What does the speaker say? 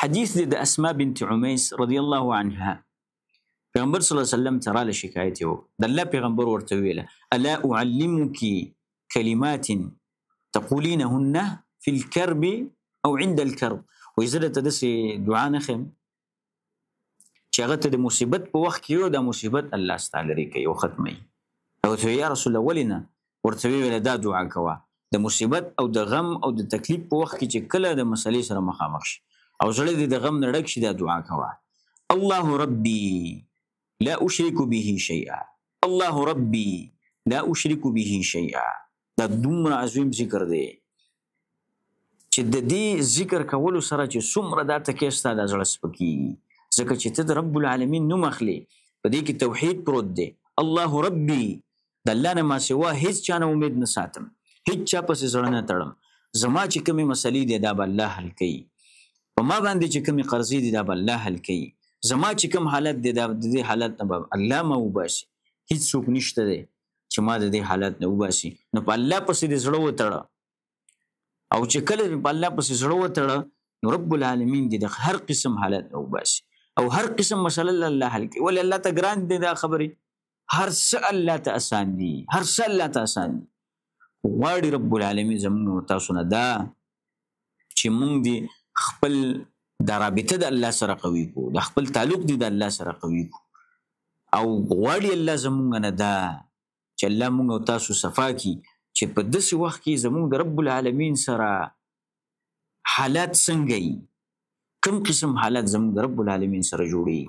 حدیث دی د اسماء بنت عمیس رضی الله عنها پیغمبر صلی الله علیه وسلم تراله شکایت یو د الله پیغمبر ورته ویله الا اعلمك كلمات تقولينهن في الكرب او عند الكرب وإذا تدسي دعا نخم چې هغه ته د مصیبت په وخت کې یو د مصیبت الله ستاسو لري کوي او ختمي او ته یا رسول الله ولنا ورته ویل دا دعا کوه د مصیبت او د غم او د تکلیف په وخت کې چې کله د مسلې سره مخامخ شي او زړه دې د غم نه ډک شي دا دعا کوه الله ربي لا اشرك به شيئا الله ربي لا اشرك به شيئا دا دومره عظیم ذکر دی چې د دې ذکر کولو سره چې څومره دا تکیستا د زړه سپکی ځکه چې ته د رب العالمین نوم اخلي په دې کې توحید پروت دی الله ربي د الله نه ما سوا هیڅ چا نه امید نه ساتم هیڅ چا پسې زړه نه تړم زما چې کومې مسلې دي دا به الله حل کوي په ما باندې چې کومې قرضې دي دا به الله حل کوي زما چې کوم حالت دی دا د دې حالت نه به الله ما وباسي هیڅ څوک نشته دی چې ما د دې حالت نه وباسي نو په الله پسې دې زړه وتړه او چې کله په الله پسې زړه وتړه نو رب العالمین دې د هر قسم حالت نه وباسي او هر قسم مسله الله حل کوي ولې الله ته ګران دي دا خبرې هر څه الله ته آسان دي هر څه الله ته آسان دي غواړي رب العالمین زموږ تاسو نه دا چې موږ دې خپل د رابطه د الله سره قوي کو د خپل تعلق دې د الله سره قوي کو او غواړي الله زموږ نه دا چې الله موږ تاسو صفا کی چې په داسې وخت کې زموږ د رب العالمین سره حالات څنګه کوم قسم حالات زموږ د رب العالمین سره جوړي